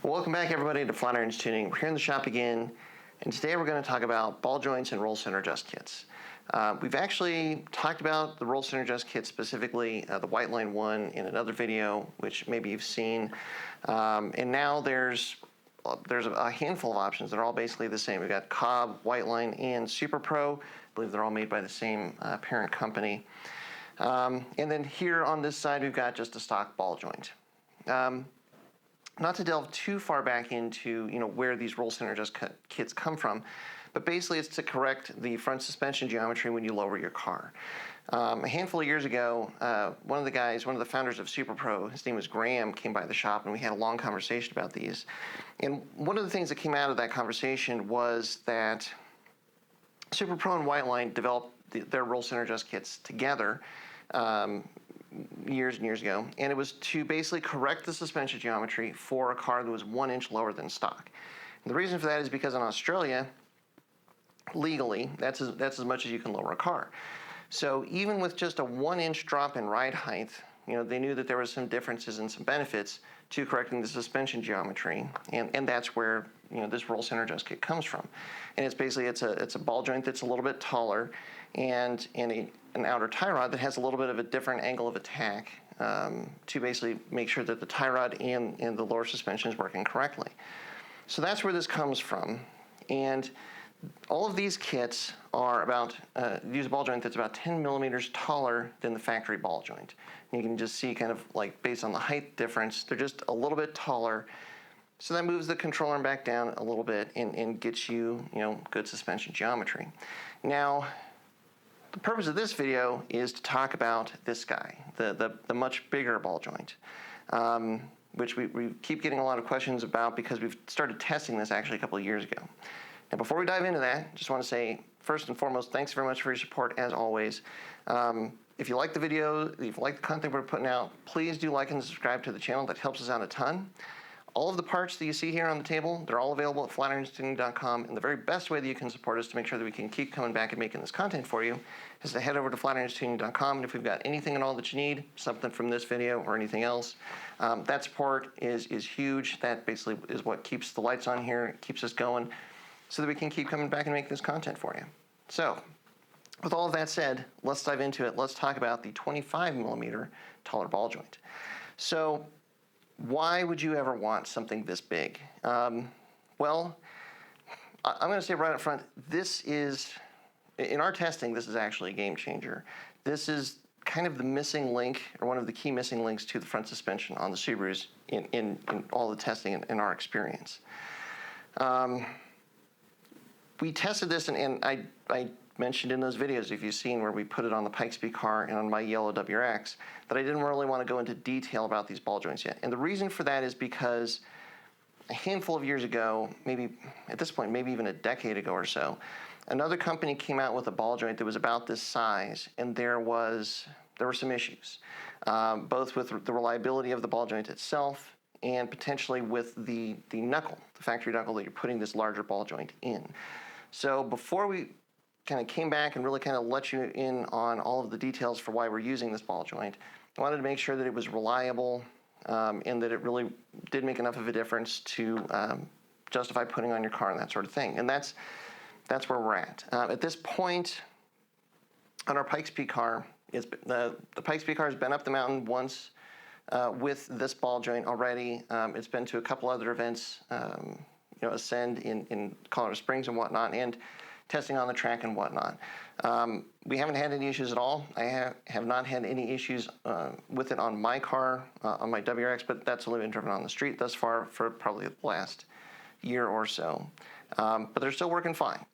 Well, welcome back everybody to Flatirons Tuning. We're here in the shop again, and today we're going to talk about ball joints and roll center adjust kits. We've actually talked about the roll center adjust kit, specifically the white line one, in another video, which maybe you've seen. And now there's a handful of options that are all basically the same. We've got Cobb, White Line, and Super Pro. I believe they're all made by the same parent company. And then here on this side, we've got just a stock ball joint. Not to delve too far back into where these roll center adjust kits come from, but basically it's to correct the front suspension geometry when you lower your car. A handful of years ago, one of the founders of Super Pro, his name was Graham, came by the shop and we had a long conversation about these. And one of the things that came out of that conversation was that Super Pro and White Line developed their roll center adjust kits together years and years ago, and it was to basically correct the suspension geometry for a car that was 1 inch lower than stock. And the reason for that is because in Australia, legally, that's as much as you can lower a car. So even with just a 1 inch drop in ride height, they knew that there was some differences and some benefits to correcting the suspension geometry, and that's where this roll center adjust kit comes from. And it's basically it's a ball joint that's a little bit taller, and an outer tie rod that has a little bit of a different angle of attack to basically make sure that the tie rod and the lower suspension is working correctly. So that's where this comes from. And all of these kits are use a ball joint that's about 10 millimeters taller than the factory ball joint. And you can just see kind of like based on the height difference, they're just a little bit taller. So that moves the control arm back down a little bit and gets you, good suspension geometry. Now, the purpose of this video is to talk about this guy, the much bigger ball joint, which we keep getting a lot of questions about because we've started testing this actually a couple of years ago. Now, before we dive into that, just want to say, first and foremost, thanks very much for your support as always. If you like the video, if you like the content we're putting out, please do like and subscribe to the channel. That helps us out a ton. All of the parts that you see here on the table, they're all available at flatirons.com, and the very best way that you can support us to make sure that we can keep coming back and making this content for you is to head over to flatirons.com, and if we've got anything at all that you need, something from this video or anything else, that support is huge. That basically is what keeps the lights on here, it keeps us going, so that we can keep coming back and make this content for you. So, with all of that said, let's dive into it. Let's talk about the 25 millimeter taller ball joint. So, why would you ever want something this big? Well, I'm going to say right up front, in our testing, this is actually a game changer. This is kind of the missing link, or one of the key missing links to the front suspension on the Subarus in all the testing in our experience. We tested this, and I mentioned in those videos, if you've seen where we put it on the Pikes Peak car and on my Yellow WRX, that I didn't really want to go into detail about these ball joints yet. And the reason for that is because a handful of years ago, maybe at this point, maybe even a decade ago or so, another company came out with a ball joint that was about this size, and there were some issues, both with the reliability of the ball joint itself and potentially with the knuckle, the factory knuckle that you're putting this larger ball joint in. So before we kind of came back and really kind of let you in on all of the details for why we're using this ball joint, I wanted to make sure that it was reliable and that it really did make enough of a difference to justify putting on your car and that sort of thing. And that's where we're at. At this point, on our Pikes Peak car, the Pikes Peak car has been up the mountain once with this ball joint already. It's been to a couple other events, Ascend in Colorado Springs and whatnot, and testing on the track and whatnot. We haven't had any issues at all. I have not had any issues with it on my car, on my WRX, but that's only been driven on the street thus far for probably the last year or so. But they're still working fine.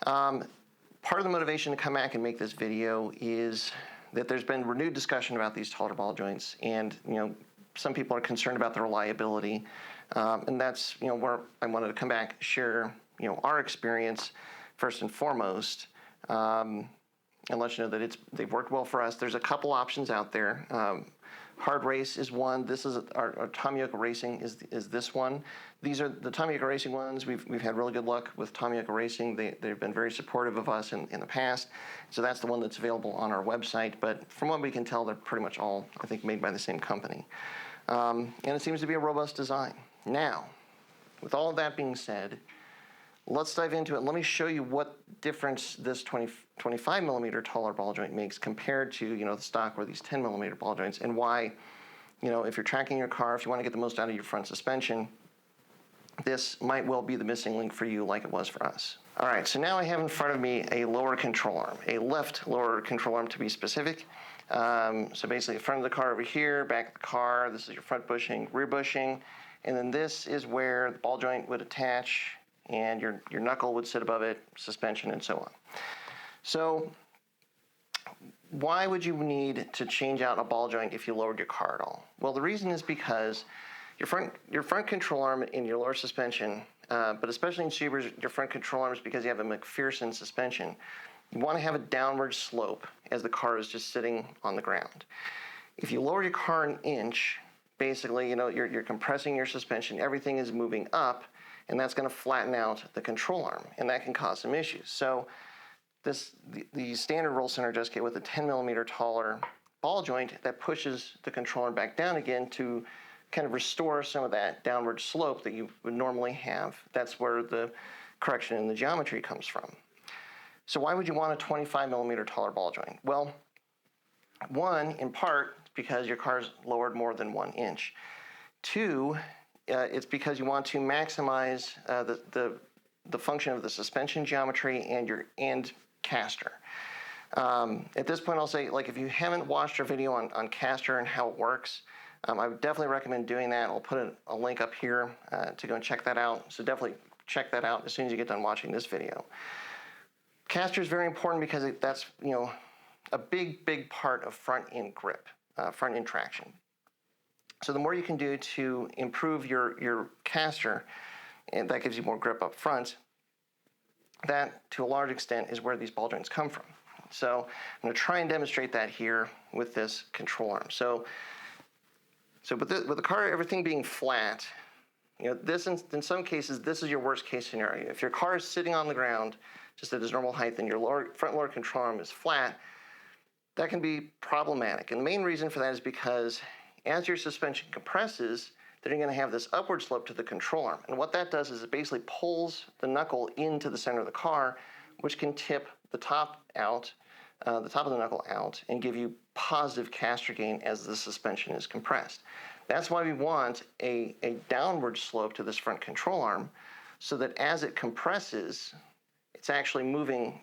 Part of the motivation to come back and make this video is that there's been renewed discussion about these taller ball joints, and some people are concerned about the reliability, and that's where I wanted to come back, share our experience first and foremost, and let you know that they've worked well for us. There's a couple options out there. Hard Race is one. This is our Tomioka Racing is this one. These are the Tomioka Racing ones. We've had really good luck with Tomioka Racing. They've been very supportive of us in the past. So that's the one that's available on our website. But from what we can tell, they're pretty much all, I think, made by the same company. And it seems to be a robust design. Now, with all of that being said, let's dive into it. Let me show you what difference this 25 millimeter taller ball joint makes compared to, you know, the stock or these 10 millimeter ball joints, and why, you know, if you're tracking your car, if you want to get the most out of your front suspension, this might well be the missing link for you like it was for us. All right, so now I have in front of me a lower control arm, a left lower control arm to be specific. So basically the front of the car over here, back of the car, this is your front bushing, rear bushing, and then this is where the ball joint would attach and your knuckle would sit above it, suspension, and so on. So why would you need to change out a ball joint if you lowered your car at all? Well, the reason is because your front control arm in your lower suspension, but especially in Subarus, your front control arm is because you have a McPherson suspension. You want to have a downward slope as the car is just sitting on the ground. If you lower your car an inch, basically, you know, you're compressing your suspension, everything is moving up, and that's going to flatten out the control arm, and that can cause some issues. So the standard roll center adjust kit with a 10 millimeter taller ball joint that pushes the control arm back down again to kind of restore some of that downward slope that you would normally have. That's where the correction in the geometry comes from. So why would you want a 25 millimeter taller ball joint? Well, one, in part, because your car's lowered more than 1 inch. Two, it's because you want to maximize the function of the suspension geometry and caster. At this point, I'll say, like, if you haven't watched our video on caster and how it works, I would definitely recommend doing that. I'll put a link up here to go and check that out. So definitely check that out as soon as you get done watching this video. Caster is very important because that's, you know, a big part of front end grip, front end traction. So the more you can do to improve your caster, and that gives you more grip up front, that to a large extent is where these ball joints come from. So I'm going to try and demonstrate that here with this control arm. So with the car, everything being flat, you know, this in some cases, this is your worst case scenario. If your car is sitting on the ground just at its normal height and your front lower control arm is flat, that can be problematic. And the main reason for that is because as your suspension compresses, then you're going to have this upward slope to the control arm. And what that does is it basically pulls the knuckle into the center of the car, which can tip the top out, the top of the knuckle out, and give you positive caster gain as the suspension is compressed. That's why we want a downward slope to this front control arm, so that as it compresses, it's actually moving,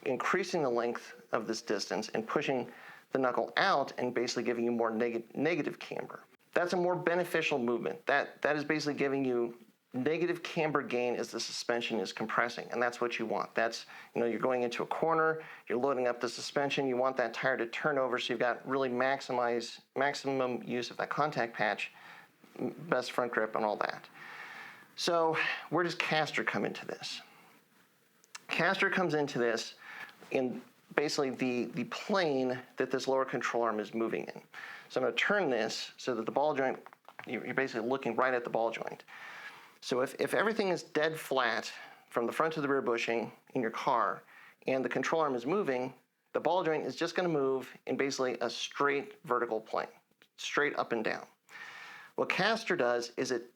increasing the length of this distance and pushing the knuckle out and basically giving you more negative camber. That's a more beneficial movement. That is basically giving you negative camber gain as the suspension is compressing, and that's what you want. That's, you know, you're going into a corner, you're loading up the suspension, you want that tire to turn over so you've got really maximum use of that contact patch, best front grip and all that. So where does caster come into this? Caster comes into this in basically the plane that this lower control arm is moving in. So I'm going to turn this so that the ball joint, you're basically looking right at the ball joint. So if everything is dead flat from the front to the rear bushing in your car and the control arm is moving, the ball joint is just going to move in basically a straight vertical plane, straight up and down. What caster does is it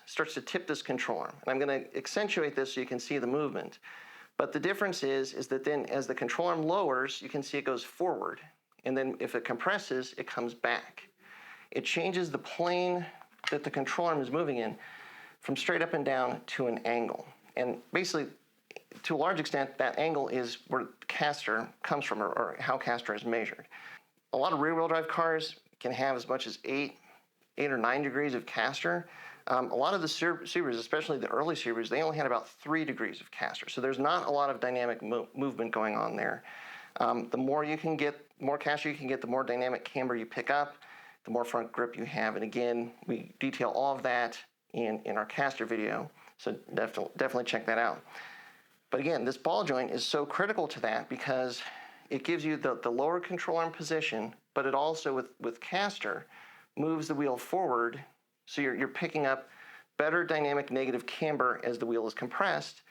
starts to tip this control arm. And I'm going to accentuate this so you can see the movement. But the difference is that then as the control arm lowers, you can see it goes forward. And then if it compresses, it comes back. It changes the plane that the control arm is moving in from straight up and down to an angle. And basically, to a large extent, that angle is where caster comes from, or how caster is measured. A lot of rear-wheel drive cars can have as much as 8 or 9 degrees of caster. A lot of the Subarus, especially the early Subarus, they only had about 3 degrees of caster. So there's not a lot of dynamic movement going on there. The more caster you can get, the more dynamic camber you pick up, the more front grip you have. And again, we detail all of that in our caster video, so definitely check that out. But again, this ball joint is so critical to that because it gives you the lower control arm position, but it also, with caster, moves the wheel forward, so you're picking up better dynamic negative camber as the wheel is compressed,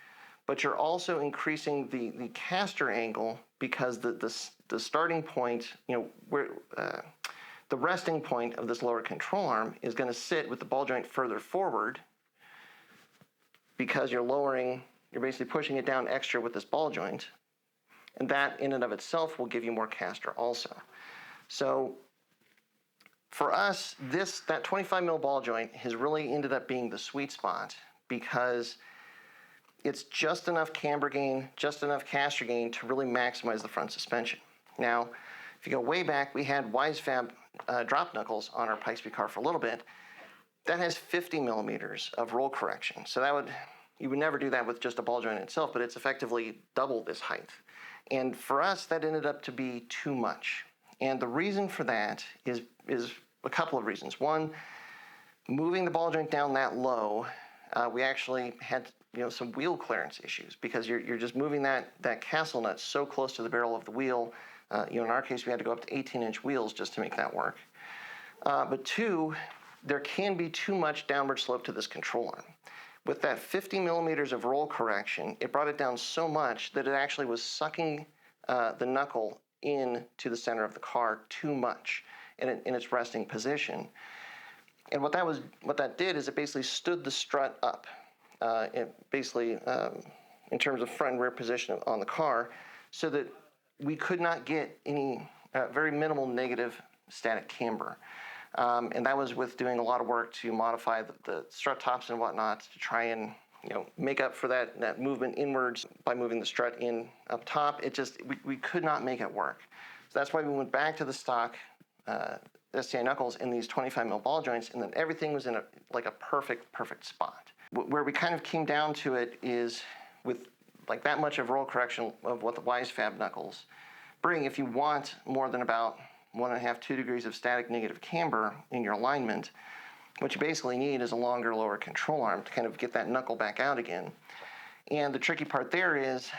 but you're also increasing the caster angle because the starting point, you know, where the resting point of this lower control arm is going to sit with the ball joint further forward, because you're basically pushing it down extra with this ball joint, and that in and of itself will give you more caster also. So for us, that 25 mil ball joint has really ended up being the sweet spot because it's just enough camber gain, just enough caster gain to really maximize the front suspension. Now, if you go way back, we had WiseFab drop knuckles on our Pikes Peak car for a little bit. That has 50 millimeters of roll correction. So you would never do that with just a ball joint itself, but it's effectively double this height. And for us, that ended up to be too much. And the reason for that is a couple of reasons. One, moving the ball joint down that low, we actually had some wheel clearance issues because you're just moving that castle nut so close to the barrel of the wheel. In our case, we had to go up to 18-inch wheels just to make that work. But two, there can be too much downward slope to this control arm. With that 50 millimeters of roll correction, it brought it down so much that it actually was sucking the knuckle in to the center of the car too much in its resting position. And what that did is it basically stood the strut up, in terms of front and rear position on the car, so that we could not get any very minimal negative static camber. And that was with doing a lot of work to modify the strut tops and whatnot to try and make up for that movement inwards by moving the strut in up top. We could not make it work. So that's why we went back to the stock STI knuckles in these 25 mil ball joints, and then everything was in a perfect spot. Where we kind of came down to it is with like that much of roll correction of what the WiseFab knuckles bring. If you want more than about 1.5 to 2 degrees of static negative camber in your alignment, what you basically need is a longer, lower control arm to kind of get that knuckle back out again. And the tricky part there is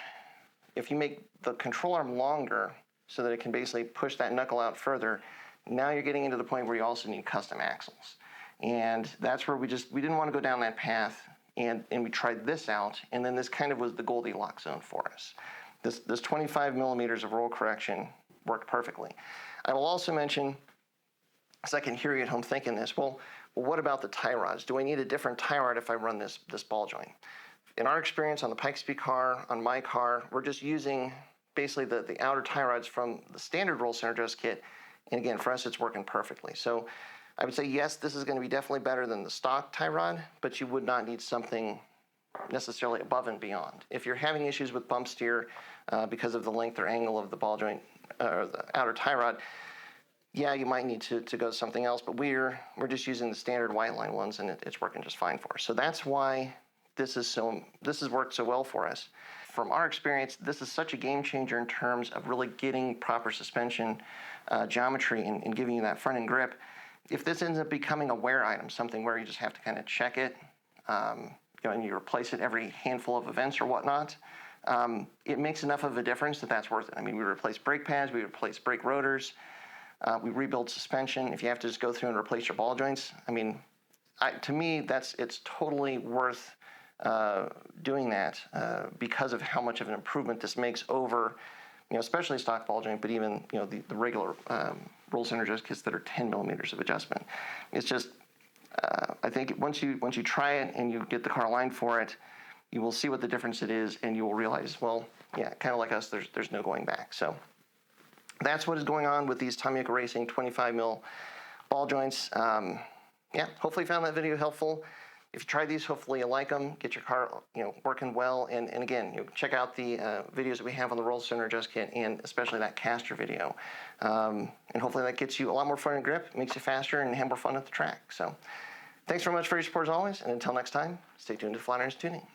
if you make the control arm longer so that it can basically push that knuckle out further, now you're getting into the point where you also need custom axles. And that's where we didn't want to go down that path, and we tried this out, and then this kind of was the Goldilocks zone for us. This 25 millimeters of roll correction worked perfectly. I will also mention, because I can hear you at home thinking this, well, what about the tie rods? Do I need a different tie rod if I run this ball joint? In our experience on the Pikes Peak car, on my car, we're just using basically the outer tie rods from the standard roll center adjust kit, and again, for us, it's working perfectly. So I would say, yes, this is going to be definitely better than the stock tie rod, but you would not need something necessarily above and beyond. If you're having issues with bump steer because of the length or angle of the ball joint or the outer tie rod, yeah, you might need to go to something else, but we're just using the standard white line ones, and it's working just fine for us. So that's why this has worked so well for us. From our experience, this is such a game changer in terms of really getting proper suspension geometry and giving you that front end grip. If this ends up becoming a wear item, something where you just have to kind of check it, and you replace it every handful of events or whatnot, it makes enough of a difference that's worth it. I mean, we replace brake pads, we replace brake rotors, we rebuild suspension. If you have to just go through and replace your ball joints, I mean, to me, it's totally worth doing that because of how much of an improvement this makes over, especially stock ball joint, but even the regular roll center adjust kits that are 10 millimeters of adjustment. It's just I think once you try it and you get the car aligned for it, you will see what the difference it is, and you will realize, well, yeah, kind of like us, there's no going back. So that's what is going on with these Tomioka Racing 25 mil ball joints. Yeah, hopefully you found that video helpful. If you try these, hopefully you like them, get your car working well, and again, check out the videos that we have on the roll center adjust kit, and especially that caster video. And hopefully that gets you a lot more front and grip, makes you faster, and have more fun at the track. So thanks very much for your support as always, and until next time, stay tuned to Flatirons Tuning.